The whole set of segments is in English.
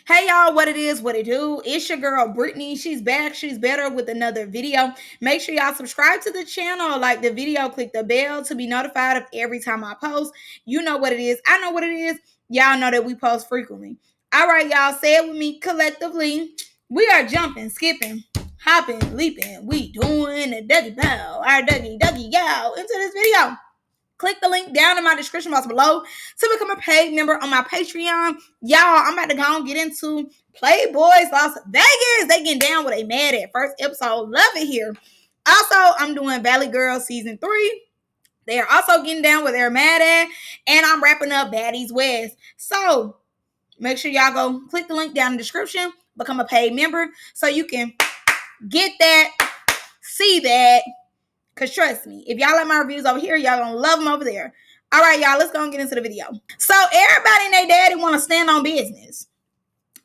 Hey y'all, what it is, what it do? It's your girl Brittany. She's back. She's better with another video. Make sure y'all subscribe to the channel, like the video, click the bell to be notified of every time I post. You know what it is. I know what it is. Y'all know that we post frequently. All right, y'all, say it with me collectively. We are jumping, skipping, hopping, leaping. We doing a Dougie bow. Our Dougie, y'all, into this video. Click the link down in my description box below to become a paid member on my Patreon. Y'all, I'm about to go and get into Playboys Las Vegas. They getting down with a mad at first episode. Love it here. Also, I'm doing Valley Girls season 3. They are also getting down with their mad at. And I'm wrapping up Baddies West. So make sure y'all go click the link down in the description. Become a paid member so you can get that, see that. Because trust me, if y'all like my reviews over here, y'all gonna love them over there. All right, y'all, let's go and get into the video. So everybody and their daddy want to stand on business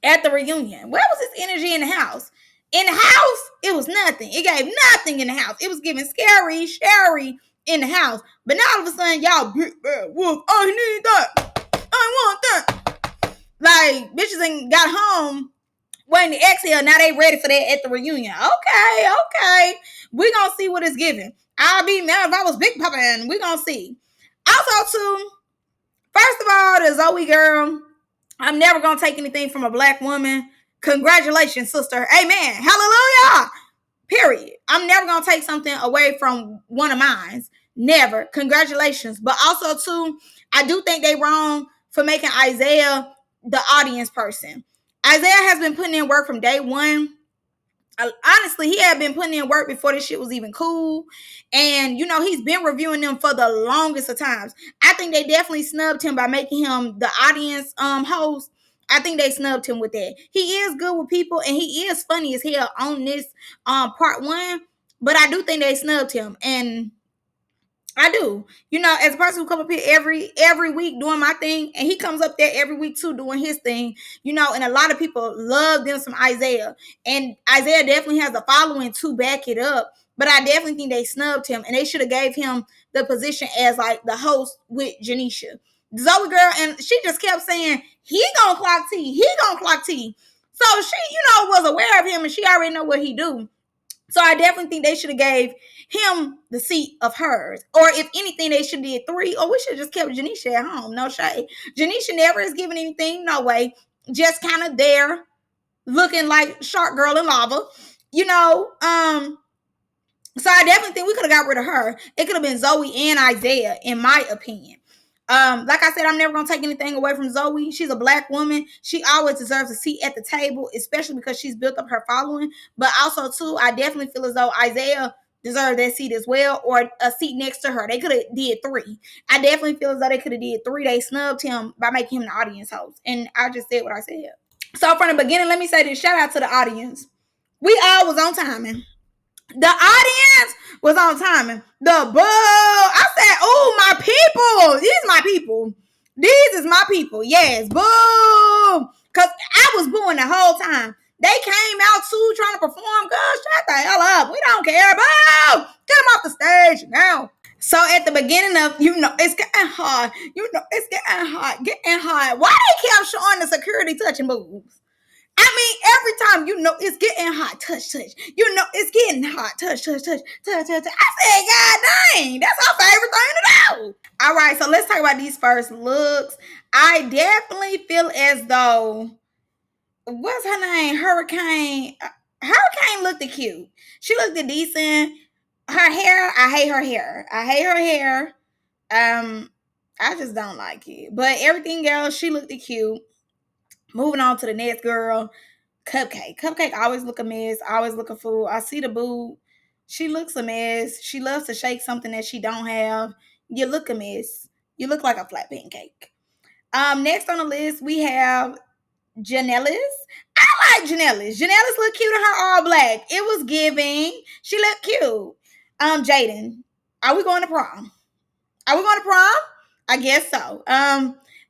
at the reunion. Where was this energy in the house? In the house, it was nothing. It gave nothing in the house. It was giving scary, sherry in the house. But now all of a sudden, y'all, big bad wolf, I need that. I want that. Like, bitches ain't got home waiting to exhale. Now they ready for that at the reunion. Okay. We gonna see what it's giving. I'll be mad if I was Big Papa, and we gonna see. Also, too, first of all, the Zoe girl, I'm never gonna take anything from a black woman. Congratulations, sister. Amen. Hallelujah. Period. I'm never gonna take something away from one of mine. Never. Congratulations. But also, too, I do think they wrong for making Isaiah the audience person. Isaiah has been putting in work from day one. Honestly, he had been putting in work before this shit was even cool. And, he's been reviewing them for the longest of times. I think they definitely snubbed him by making him the audience host. I think they snubbed him with that. He is good with people and he is funny as hell on this part one. But I do think they snubbed him. And I do. As a person who come up here every week doing my thing, and he comes up there every week too doing his thing, and a lot of people love them some Isaiah. And Isaiah definitely has a following to back it up. But I definitely think they snubbed him, and they should have gave him the position as like the host with Janisha. Zoe girl, and she just kept saying, he gonna clock T. He gonna clock T. So she, was aware of him, and she already know what he do. So I definitely think they should have gave him the seat of hers. Or if anything, they should have did 3. Or we should have just kept Janisha at home. No shade. Janisha never has given anything. No way. Just kind of there looking like Shark Girl in Lava. So I definitely think we could have got rid of her. It could have been Zoe and Isaiah, in my opinion. Like I said, I'm never gonna take anything away from Zoe. She's a black woman. She always deserves a seat at the table, especially because she's built up her following. But also, too, I definitely feel as though Isaiah deserved that seat as well, or a seat next to her. They could have did 3. I definitely feel as though they could have did 3. They snubbed him by making him the audience host, and I just said what I said. So from the beginning, let me say this: shout out to the audience. We all was on timing. The audience was on timing. The boo. I said, oh, my people. These my people. These is my people. Yes. Boo. Because I was booing the whole time. They came out too trying to perform. Gosh, shut the hell up. We don't care. Boo. Get them off the stage now. So at the beginning of, it's getting hard. It's getting hot. Getting hot. Why they kept showing the security touching boobs? I mean, every time, it's getting hot. Touch. It's getting hot. Touch. I said, God dang, that's our favorite thing to do. All right, so let's talk about these first looks. I definitely feel as though, what's her name? Hurricane looked cute. She looked decent. Her hair, I hate her hair. I just don't like it. But everything else, she looked cute. Moving on to the next girl, Cupcake always look a mess, always look a fool. I see the boob. She looks a mess. She loves to shake something that she don't have. You look a mess. You look like a flat pancake. Next on the list, we have Janellis. I like Janellis. Janellis look cute in her all black. It was giving. She looked cute. Jaden, are we going to prom? I guess so.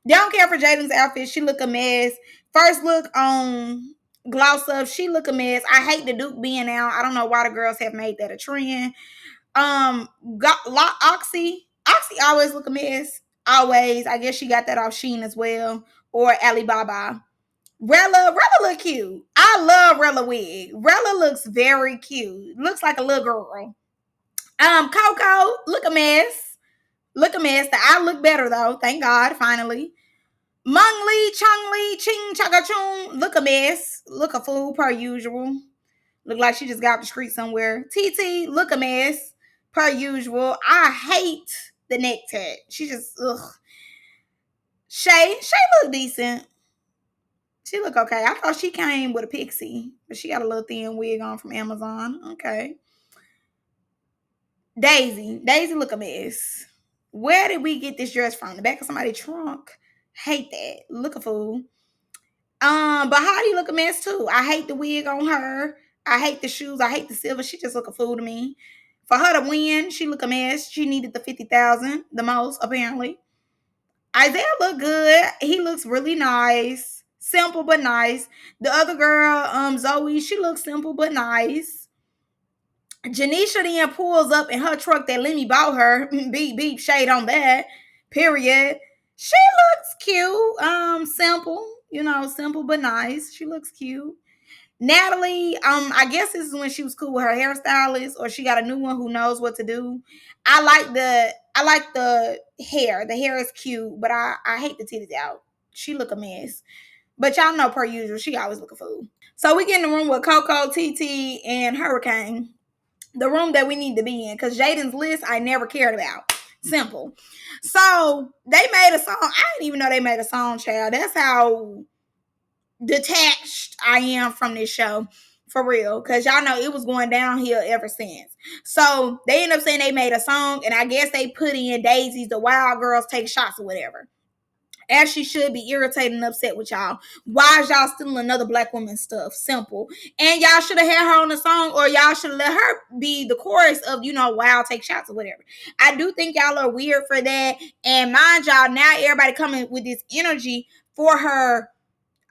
Don't care for Jaden's outfit. She look a mess. First look on Gloss Up, she look a mess. I hate the Duke being out. I don't know why the girls have made that a trend. Oxy always look a mess. Always. I guess she got that off Shein as well. Or Alibaba. Rella look cute. I love Rella wig. Rella looks very cute. Looks like a little girl. Coco, look a mess. Look a mess. The eye look better though. Thank God, finally. Mung Lee, Chung Lee, Ching Chaka Chung, look a mess. Look a fool per usual. Look like she just got off the street somewhere. TT, look a mess. Per usual. I hate the neck tat. She just, ugh. Shay look decent. She look okay. I thought she came with a pixie, but she got a little thin wig on from Amazon. Okay. Daisy look a mess. Where did we get this dress from? The back of somebody's trunk? Hate that. Look a fool. But Heidi look a mess too. I hate the wig on her. I hate the shoes. I hate the silver. She just look a fool to me. For her to win, she look a mess. She needed the 50,000 the most, apparently. Isaiah look good. He looks really nice. Simple but nice. The other girl, Zoe, she looks simple but nice. Janisha then pulls up in her truck that Lemmy bought her. Beep beep shade on that. Period. She looks cute. Simple. Simple but nice. She looks cute. Natalie, I guess this is when she was cool with her hairstylist, or she got a new one who knows what to do. I like the hair. The hair is cute, but I hate the titties out. She look a mess. But y'all know per usual, she always look a fool. So we get in the room with Coco, TT, and Hurricane. The room that we need to be in. Because Jaden's list I never cared about. Simple. So they made a song. I didn't even know they made a song, child. That's how detached I am from this show. For real. Because y'all know it was going downhill ever since. So they end up saying they made a song. And I guess they put in Daisy's The Wild Girls Take Shots or whatever. As she should be irritated and upset with y'all. Why is y'all stealing another black woman's stuff? Simple. And y'all should have had her on the song, or y'all should have let her be the chorus of, Wild Take Shots or whatever. I do think y'all are weird for that. And mind y'all, now everybody coming with this energy for her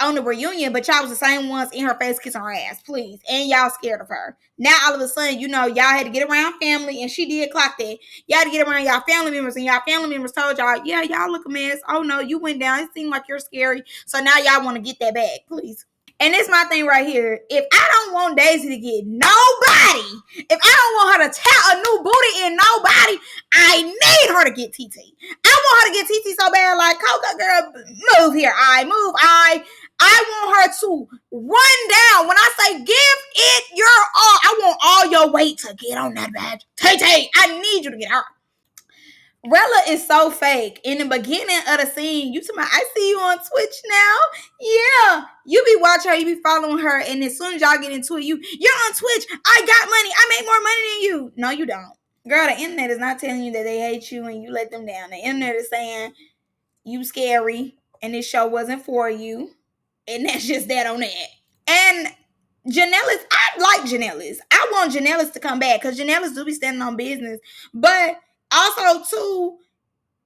on the reunion, but y'all was the same ones in her face kissing her ass, please. And y'all scared of her. Now all of a sudden, y'all had to get around family, and she did clock that. Y'all had to get around y'all family members, and y'all family members told y'all, yeah, y'all look a mess. Oh no, you went down. It seemed like you're scary. So now y'all want to get that back, please. And it's my thing right here. If I don't want Daisy to get nobody, if I don't want her to tap a new booty in nobody, I need her to get TT. I want her to get TT so bad, like, Coco, girl, move here. I want her to run down. When I say give it your all, I want all your weight to get on that badge. TT, I need you to get her. Rella is so fake. In the beginning of the scene, you talking about, I see you on Twitch now. Yeah. You be watching her, you be following her, and as soon as y'all get into it, you're on Twitch. I got money. I make more money than you. No, you don't. Girl, the internet is not telling you that they hate you and you let them down. The internet is saying you scary and this show wasn't for you. And that's just that on that. And Janellis, I like Janellis. I want Janellis to come back because Janellis do be standing on business. But also, too,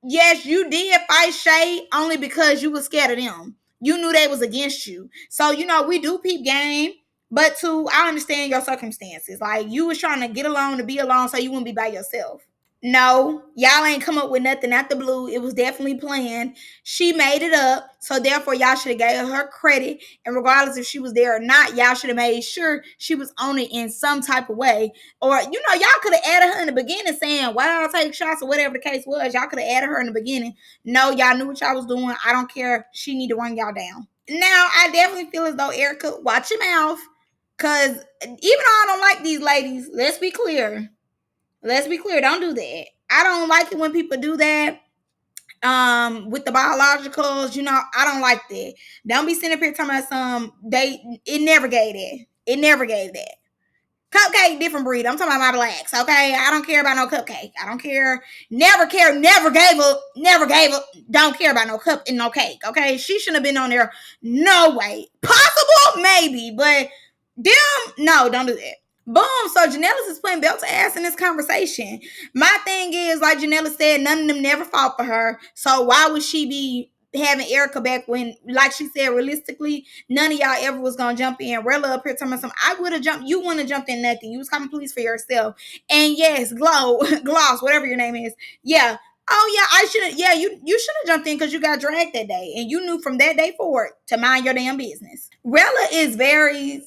yes, you did fight Shay only because you was scared of them. You knew they was against you. So, we do peep game. But, too, I understand your circumstances. Like, you was trying to get along to be alone so you wouldn't be by yourself. No, y'all ain't come up with nothing out the blue. It was definitely planned. She made it up. So therefore, y'all should have gave her credit. And regardless if she was there or not, y'all should have made sure she was on it in some type of way. Or, y'all could have added her in the beginning saying, well, I'll take shots or whatever the case was. Y'all could have added her in the beginning. No, y'all knew what y'all was doing. I don't care. She need to run y'all down. Now, I definitely feel as though Erica, watch your mouth. Because even though I don't like these ladies, let's be clear. Don't do that. I don't like it when people do that. With the biologicals, I don't like that. Don't be sitting up here talking about it never gave that. It never gave that. Cupcake, different breed. I'm talking about my blacks, okay? I don't care about no cupcake. I don't care. Never gave up. Don't care about no cup and no cake, okay? She shouldn't have been on there. No way. Possible? Maybe, but them, no, don't do that. Boom. So Janellis is putting belt to ass in this conversation. My thing is, like Janella said, none of them never fought for her. So why would she be having Erica back when, like she said, realistically, none of y'all ever was going to jump in? Rella up here telling me something. I would have jumped. You wouldn't have jumped in nothing. You was coming police for yourself. And yes, Gloss, whatever your name is. Yeah. Oh yeah, I should have. Yeah, you should have jumped in because you got dragged that day, and you knew from that day forward to mind your damn business. Rella is very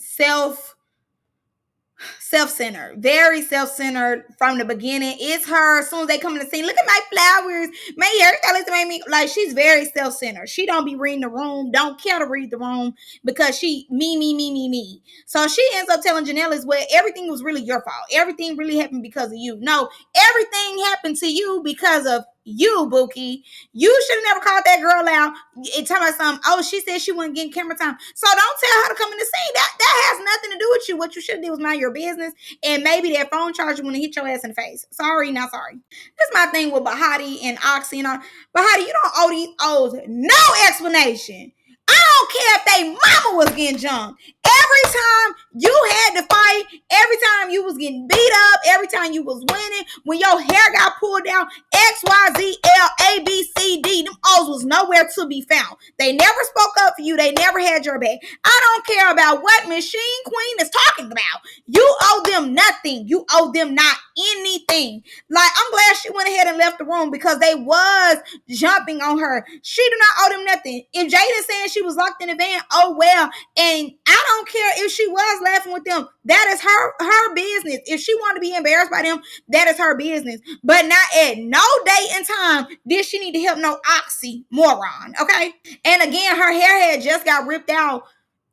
self-centered, very self-centered from the beginning. It's her. As soon as they come in the scene, look at my flowers, my hairstylist made me, like, she's very self-centered. She don't be reading the room, don't care to read the room, because she me. So she ends up telling Janelle as well, everything was really your fault, everything really happened because of you. No, everything happened to you because of you, Bookie. You should have never called that girl out and tell her something. Oh, she said she wasn't getting camera time. So don't tell her to come in the scene. That has nothing to do with you. What you should do is mind your business. And maybe that phone charger when it hit your ass in the face. Sorry, not sorry. That's my thing with Bahati and Oxy and all. Bahati, you don't owe these O's no explanation. I don't care if they mama was getting jumped. Every time you had to fight, every time you was getting beat up, every time you was winning, when your hair got pulled down, X, Y, Z, L, A, B, C, D, them O's was nowhere to be found. They never spoke up for you. They never had your back. I don't care about what Machine Queen is talking about. You owe them nothing. You owe them not anything. Like, I'm glad she went ahead and left the room because they was jumping on her. She do not owe them nothing. If Jada saying she was locked in the van, oh well. And I don't care if she was laughing with them. That is her business. If she wanted to be embarrassed by them, that is her business. But not at no day and time did she need to help no oxymoron. Okay. And again, her hair had just got ripped out,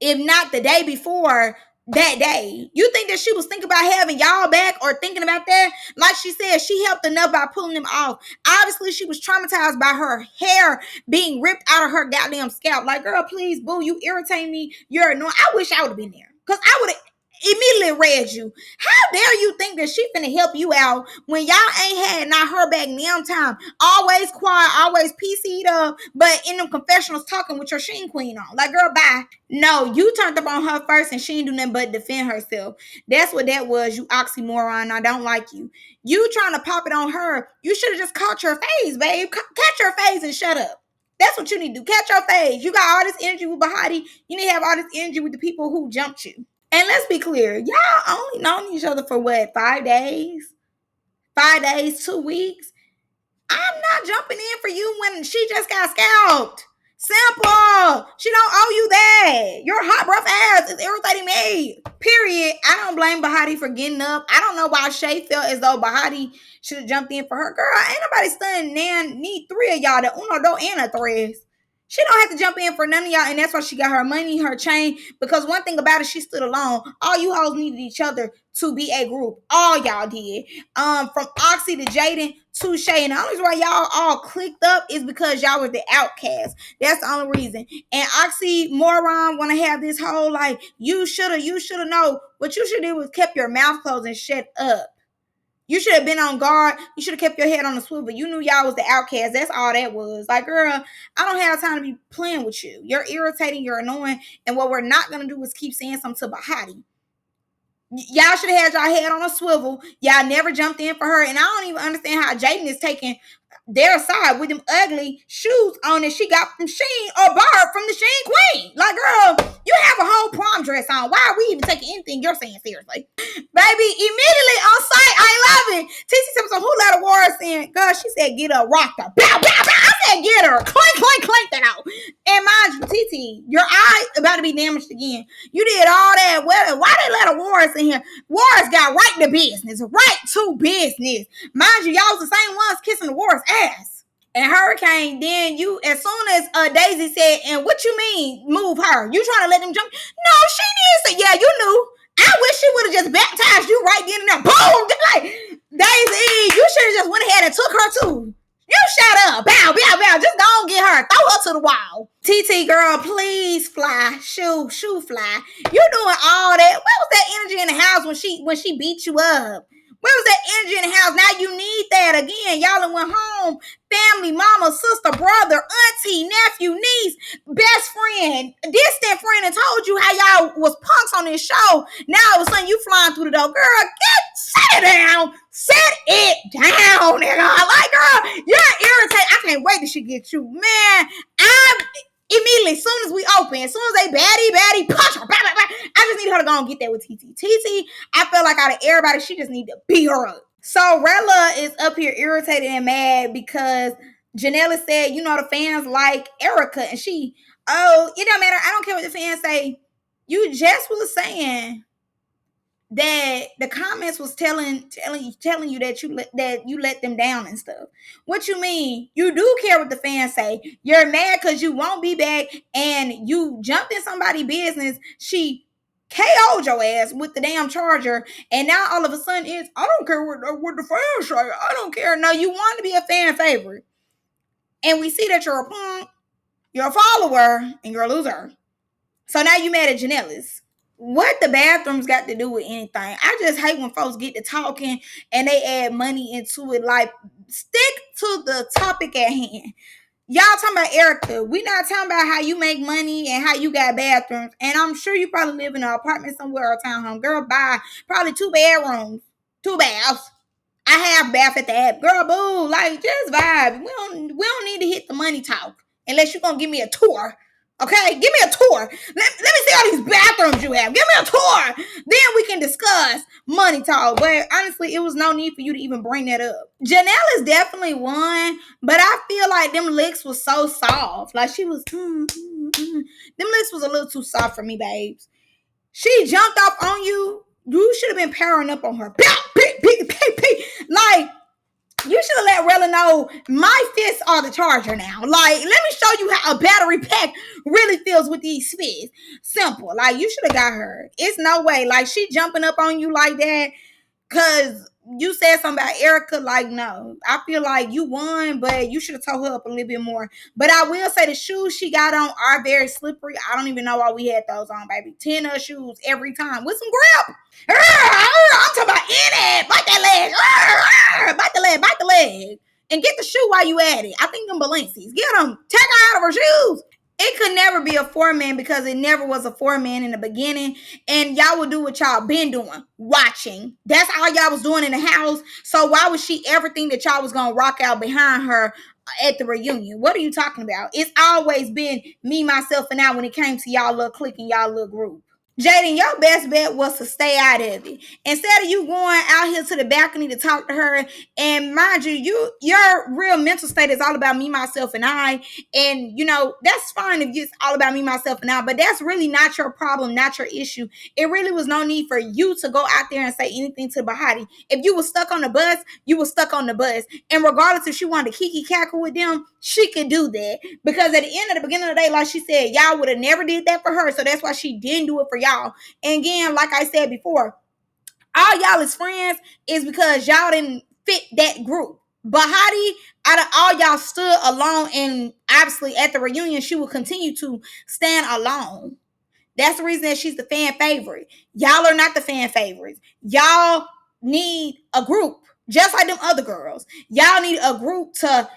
if not the day before that day. You think that she was thinking about having y'all back or thinking about that? Like she said, she helped enough by pulling them off. Obviously, she was traumatized by her hair being ripped out of her goddamn scalp. Like, girl, please, boo, you irritate me. You're annoying. I wish I would have been there because I would have immediately read you. How dare you think that she finna help you out when y'all ain't had not her back now time? Always quiet, always PC'd up, but in them confessionals talking with your Sheen Queen on. Like, girl, bye. No, you turned up on her first and she didn't do nothing but defend herself. That's what that was, you oxymoron. I don't like you. You trying to pop it on her. You should have just caught your face, babe. Catch your face and shut up. That's what you need to do. Catch your face. You got all this energy with Bahati. You need to have all this energy with the people who jumped you. And let's be clear, y'all only known each other for what, 5 days? 5 days, 2 weeks? I'm not jumping in for you when she just got scalped. Simple. She don't owe you that. Your hot breath ass is irritating me. Period. I don't blame Bahati for getting up. I don't know why Shay felt as though Bahati should have jumped in for her. Girl, ain't nobody studying Nan. Need 3 of y'all, the uno, do, and a tres. She don't have to jump in for none of y'all, and that's why she got her money, her chain. Because one thing about it, she stood alone. All you hoes needed each other to be a group. All y'all did. From Oxy to Jaden to Shay. And the only reason why y'all all clicked up is because y'all were the outcast. That's the only reason. And Oxy Moron want to have this whole like, you shoulda know. What you should do was kept your mouth closed and shut up. You should have been on guard. You should have kept your head on the swivel. You knew y'all was the outcast. That's all that was. Like, girl, I don't have time to be playing with you. You're irritating. You're annoying. And what we're not going to do is keep saying something to Bahati. Y'all should have had y'all head on a swivel. Y'all never jumped in for her. And I don't even understand how Jaden is taking their side with them ugly shoes on that she got from Sheen or borrowed from the Sheen Queen. Like, girl, you have a whole prom dress on. Why are we even taking anything you're saying seriously? Baby, immediately on site, I love it. TC said, so who let a war in? Girl, she said, get her, rock her. Bow, bow, bow. I said, get her. Clank that out. And mind you, TT, your eye about to be damaged again. You did all that. Well, why they let a Warris in here? Warris got right to business. Right to business. Mind you, y'all was the same ones kissing the Warris ass. And Hurricane, then you, as soon as Daisy said, and what you mean, move her? You trying to let them jump? No, she needs to. Yeah, you knew. I wish she would have just baptized you right then and there. Boom! Like, Daisy, you should have just went ahead and took her too. You shut up. Bow, bow, bow. Just go and get her. Throw her to the wall. TT, girl, please fly. Shoo fly. You doing all that. Where was that energy in the house when she beat you up? Where was that energy in the house? Now you need that again. Y'all went home. Family, mama, sister, brother, auntie, nephew, niece, best friend, distant friend, and told you how y'all was punks on this show. Now all of a sudden you flying through the door. Girl, sit it down. Sit it down, nigga. Like, girl, you're irritated. I can't wait till she gets you. Man, immediately, as soon as we open, as soon as they baddie, punch her, I just need her to go and get that with TT. TT, I feel like out of everybody, she just need to beat her up. So Rella is up here irritated and mad because Janella said, you know, the fans like Erica, and she, oh, it don't matter. I don't care what the fans say. You just was saying that the comments was telling you that you let them down and stuff. What you mean? You do care what the fans say. You're mad because you won't be back and you jumped in somebody's business. She KO'd your ass with the damn charger, and now all of a sudden it's I don't care what the fans say. I don't care. No, you want to be a fan favorite, and we see that you're a punk, you're a follower, and you're a loser. So now you mad at Janellis. What the bathrooms got to do with anything? I just hate when folks get to talking and they add money into it. Like, stick to the topic at hand. Y'all talking about Erica. We not talking about how you make money and how you got bathrooms. And I'm sure you probably live in an apartment somewhere or a townhome. Girl, buy probably 2 bedrooms, 2 baths. I have bath at the app. Girl, boo. Like, just vibe. We don't need to hit the money talk unless you're gonna give me a tour. Okay, give me a tour. Let me see all these bathrooms you have. Give me a tour. Then we can discuss money talk. But honestly, it was no need for you to even bring that up. Janelle is definitely one, but I feel like them licks was so soft. Like she was, Them licks was a little too soft for me, babes. She jumped off on you. You should have been powering up on her. Like, you should have let Rella know my fists are the charger now. Like, let me show you how a battery pack really feels with these fists. Simple. Like, you should have got her. It's no way. Like, she jumping up on you like that because you said something about Erica. Like, no. I feel like you won, but you should have told her up a little bit more. But I will say the shoes she got on are very slippery. I don't even know why we had those on, baby. 10 shoes every time with some grip. I'm talking about in it. Bite that leg. Bite the leg. And get the shoe while you at it. I think them Balenci's. Get them. Take her out of her shoes. It could never be a 4-man because it never was a 4-man in the beginning. And y'all would do what y'all been doing. Watching. That's all y'all was doing in the house. So why would she ever think that y'all was going to rock out behind her at the reunion? What are you talking about? It's always been me, myself, and I when it came to y'all little clique and y'all little group. Jaden, your best bet was to stay out of it. Instead of you going out here to the balcony to talk to her, and mind you, your real mental state is all about me, myself, and I. And you know, that's fine if it's all about me, myself, and I, but that's really not your problem, not your issue. It really was no need for you to go out there and say anything to Bahati. If you were stuck on the bus, you were stuck on the bus. And regardless if she wanted to kiki cackle with them, she could do that. Because at the end of the beginning of the day, like she said, y'all would have never did that for her. So that's why she didn't do it for y'all. And again, like I said before, all y'all as friends is because y'all didn't fit that group. Bahati, out of all y'all, stood alone, and obviously at the reunion, she will continue to stand alone. That's the reason that she's the fan favorite. Y'all are not the fan favorites. Y'all need a group, just like them other girls. Y'all need a group to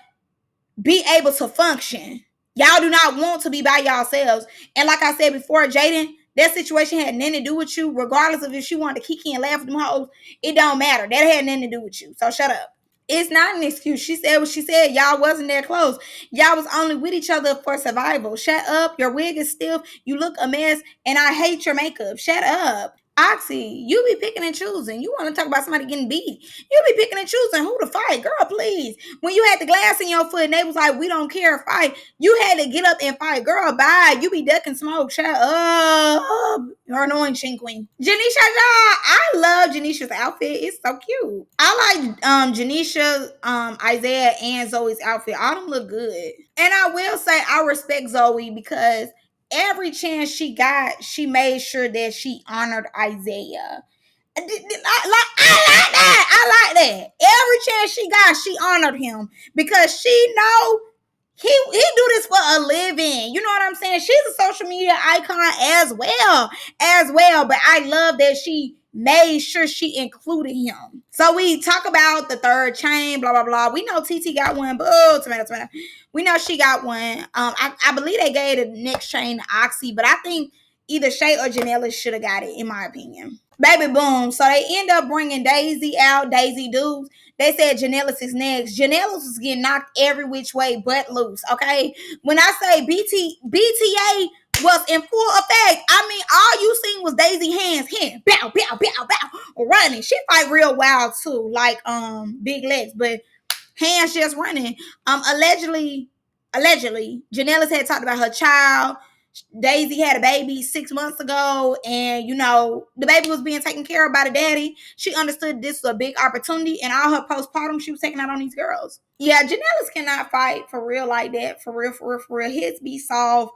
be able to function. Y'all do not want to be by yourselves. And like I said before, Jaden, that situation had nothing to do with you. Regardless of if she wanted to kiki and laugh at them hoes, it don't matter. That had nothing to do with you. So shut up. It's not an excuse. She said what she said. Y'all wasn't that close. Y'all was only with each other for survival. Shut up. Your wig is stiff. You look a mess. And I hate your makeup. Shut up. Oxy, you be picking and choosing. You want to talk about somebody getting beat. You be picking and choosing who to fight. Girl, please. When you had the glass in your foot and they was like, we don't care, fight. You had to get up and fight. Girl, bye. You be ducking smoke. Shut up. You're annoying, Shin Queen. Janisha, I love Janisha's outfit. It's so cute. I like Janisha, Isaiah, and Zoe's outfit. All them look good. And I will say I respect Zoe because every chance she got, she made sure that she honored Isaiah. I like that. I like that. Every chance she got, she honored him because she know he do this for a living. You know what I'm saying? She's a social media icon as well. But I love that she made sure she included him. So we talk about the third chain, blah, blah, blah. We know TT got one. Boo, tomato. We know she got one. I believe they gave the next chain to Oxy, but I think either Shay or Janella should have got it, in my opinion. Baby boom. So they end up bringing Daisy out, Daisy Dukes. They said Janellis is next. Janellis was getting knocked every which way but loose, okay? When I say BTA was in full effect. I mean, all you seen was Daisy hands, bow, bow, bow, bow, running. She fight real wild too, like big legs, but hands just running. Allegedly, Janellis had talked about her child. Daisy had a baby 6 months ago, and the baby was being taken care of by the daddy. She understood this was a big opportunity, and all her postpartum she was taking out on these girls. Yeah, Janellis cannot fight for real like that. For real, for real, for real. Hits be soft,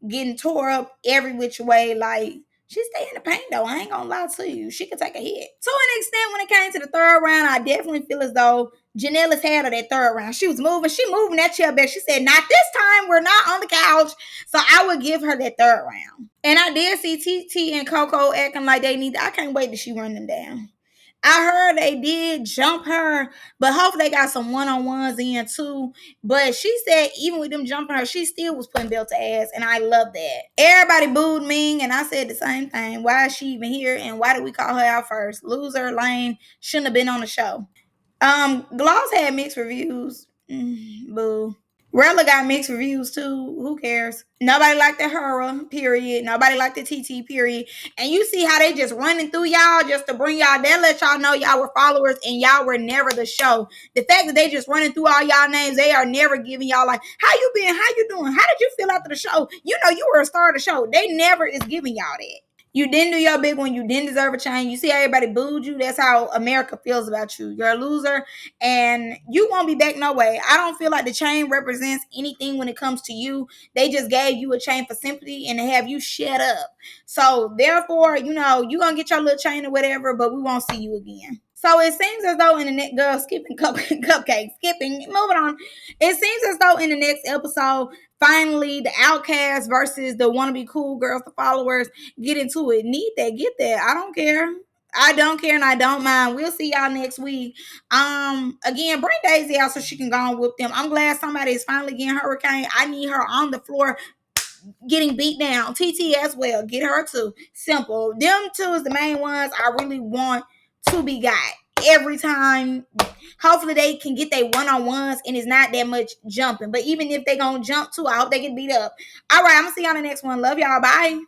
getting tore up every which way. Like, she stay in the paint though. I ain't gonna lie to you. She could take a hit. To an extent, when it came to the third round, I definitely feel as though Janellis had her that third round. She was moving. She moving that chair back. She said, not this time. We're not on the couch. So I would give her that third round. And I did see TT and Coco acting like they need. I can't wait till she run them down. I heard they did jump her, but hopefully they got some one-on-ones in too. But she said even with them jumping her, she still was putting belt to ass, and I love that. Everybody booed Ming, and I said the same thing. Why is she even here, and why did we call her out first? Loser, lame, shouldn't have been on the show. Gloss had mixed reviews. Boo. Rella got mixed reviews too. Who cares? Nobody liked the Hera, period. Nobody liked the TT, period. And you see how they just running through y'all just to bring y'all. They let y'all know y'all were followers and y'all were never the show. The fact that they just running through all y'all names, they are never giving y'all like, how you been? How you doing? How did you feel after the show? You know you were a star of the show. They never is giving y'all that. You didn't do your big one. You didn't deserve a change. You see how everybody booed you. That's how America feels about you. You're a loser, and you won't be back no way. I don't feel like the chain represents anything when it comes to you. They just gave you a chain for sympathy and to have you shut up. So therefore, you're going to get your little chain or whatever, but we won't see you again. So it seems as though in the next moving on. It seems as though in the next episode, finally, the outcasts versus the wannabe cool girls, the followers, get into it. Need that, get that. I don't care. I don't care and I don't mind. We'll see y'all next week. Again, bring Daisy out so she can go and whoop them. I'm glad somebody is finally getting Hurricane. I need her on the floor getting beat down. TT as well. Get her too. Simple. Them two is the main ones I really want to be got every time. Hopefully they can get their one-on-ones and it's not that much jumping. But even if they gonna jump too, I hope they get beat up. All right, I'm gonna see y'all in the next one. Love y'all. Bye.